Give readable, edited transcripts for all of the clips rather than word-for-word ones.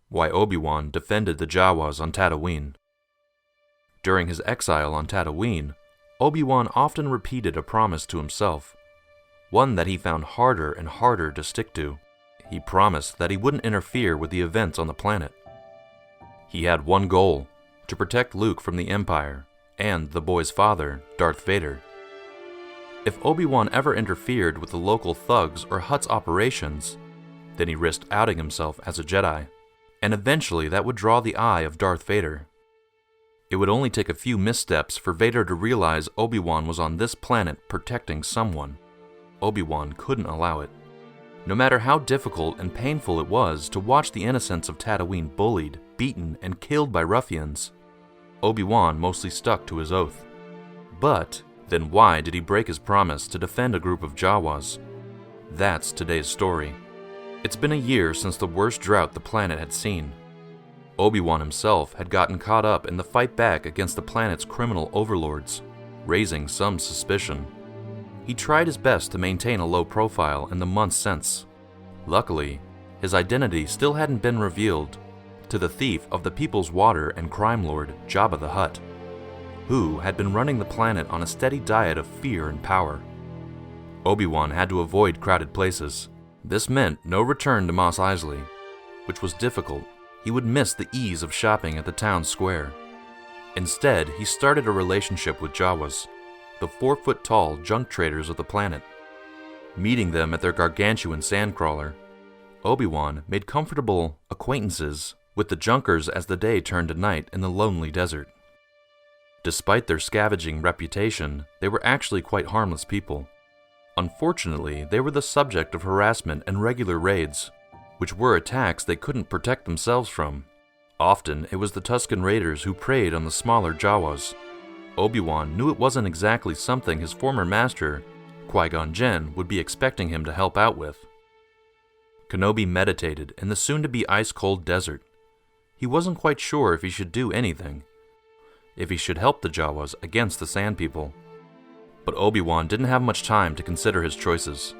Why Obi-Wan defended the Jawas on Tatooine. During his exile on Tatooine, Obi-Wan often repeated a promise to himself, one that he found harder and harder to stick to. He promised that he wouldn't interfere with the events on the planet. He had one goal, to protect Luke from the Empire and the boy's father, Darth Vader. If Obi-Wan ever interfered with the local thugs or Hutt's operations, then he risked outing himself as a Jedi, and eventually that would draw the eye of Darth Vader. It would only take a few missteps for Vader to realize Obi-Wan was on this planet protecting someone. Obi-Wan couldn't allow it. No matter how difficult and painful it was to watch the innocents of Tatooine bullied, beaten, and killed by ruffians, Obi-Wan mostly stuck to his oath. But then why did he break his promise to defend a group of Jawas? That's today's story. It's been a year since the worst drought the planet had seen. Obi-Wan himself had gotten caught up in the fight back against the planet's criminal overlords, raising some suspicion. He tried his best to maintain a low profile in the months since. Luckily, his identity still hadn't been revealed to the thief of the people's water and crime lord, Jabba the Hutt, who had been running the planet on a steady diet of fear and power. Obi-Wan had to avoid crowded places. This meant no return to Mos Eisley, which was difficult. He would miss the ease of shopping at the town square. Instead, he started a relationship with Jawas, the 4-foot-tall junk traders of the planet. Meeting them at their gargantuan sandcrawler, Obi-Wan made comfortable acquaintances with the junkers as the day turned to night in the lonely desert. Despite their scavenging reputation, they were actually quite harmless people. Unfortunately, they were the subject of harassment and regular raids, which were attacks they couldn't protect themselves from. Often, it was the Tusken Raiders who preyed on the smaller Jawas. Obi-Wan knew it wasn't exactly something his former master, Qui-Gon Jinn, would be expecting him to help out with. Kenobi meditated in the soon-to-be ice-cold desert. He wasn't quite sure if he should do anything, if he should help the Jawas against the Sand People. But Obi-Wan didn't have much time to consider his choices.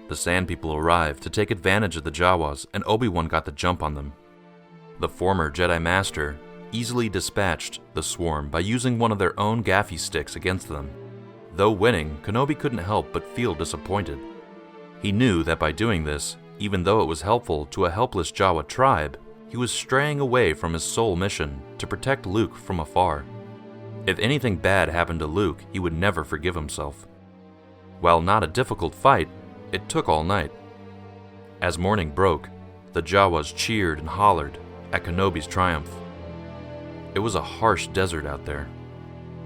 The Sand People arrived to take advantage of the Jawas, and Obi-Wan got the jump on them. The former Jedi Master easily dispatched the swarm by using one of their own gaffy sticks against them. Though winning, Kenobi couldn't help but feel disappointed. He knew that by doing this, even though it was helpful to a helpless Jawa tribe, he was straying away from his sole mission to protect Luke from afar. If anything bad happened to Luke, he would never forgive himself. While not a difficult fight, it took all night. As morning broke, the Jawas cheered and hollered at Kenobi's triumph. It was a harsh desert out there,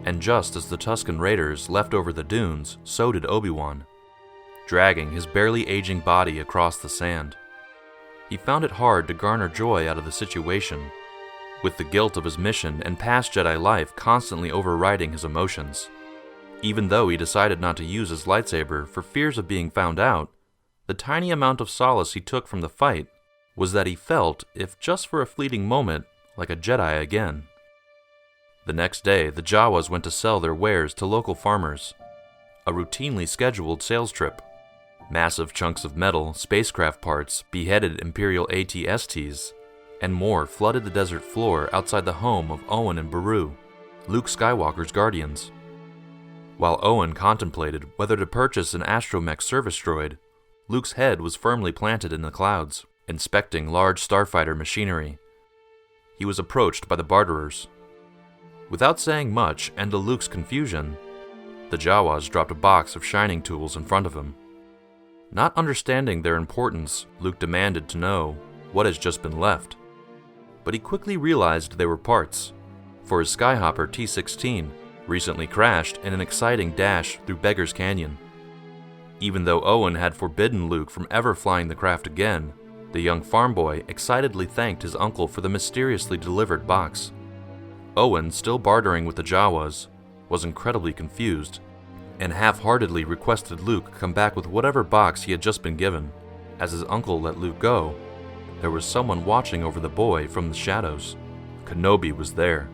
and just as the Tusken Raiders left over the dunes, so did Obi-Wan, dragging his barely aging body across the sand. He found it hard to garner joy out of the situation, with the guilt of his mission and past Jedi life constantly overriding his emotions. Even though he decided not to use his lightsaber for fears of being found out, the tiny amount of solace he took from the fight was that he felt, if just for a fleeting moment, like a Jedi again. The next day, the Jawas went to sell their wares to local farmers, a routinely scheduled sales trip. Massive chunks of metal, spacecraft parts, beheaded Imperial AT-STs, and more flooded the desert floor outside the home of Owen and Beru, Luke Skywalker's guardians. While Owen contemplated whether to purchase an astromech service droid, Luke's head was firmly planted in the clouds, inspecting large starfighter machinery. He was approached by the barterers. Without saying much, and to Luke's confusion, the Jawas dropped a box of shining tools in front of him. Not understanding their importance, Luke demanded to know what has just been left. But he quickly realized they were parts, for his Skyhopper T-16 recently crashed in an exciting dash through Beggar's Canyon. Even though Owen had forbidden Luke from ever flying the craft again, the young farm boy excitedly thanked his uncle for the mysteriously delivered box. Owen, still bartering with the Jawas, was incredibly confused, and half-heartedly requested Luke come back with whatever box he had just been given. As his uncle let Luke go, there was someone watching over the boy from the shadows. Kenobi was there.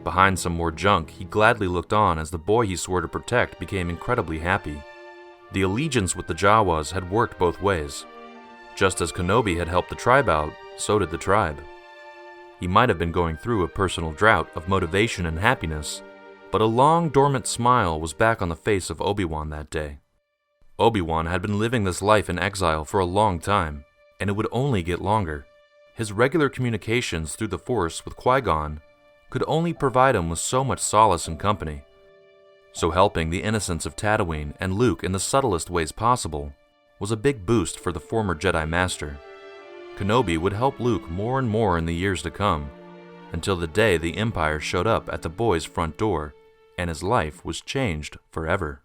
Behind some more junk, he gladly looked on as the boy he swore to protect became incredibly happy. The allegiance with the Jawas had worked both ways. Just as Kenobi had helped the tribe out, So did the tribe. He might have been going through a personal drought of motivation and happiness, but a long dormant smile was back on the face of Obi-Wan that day. Obi-Wan had been living this life in exile for a long time, and it would only get longer. His regular communications through the Force with Qui-Gon could only provide him with so much solace and company. So helping the innocents of Tatooine and Luke in the subtlest ways possible was a big boost for the former Jedi Master. Kenobi would help Luke more and more in the years to come, until the day the Empire showed up at the boy's front door, and his life was changed forever.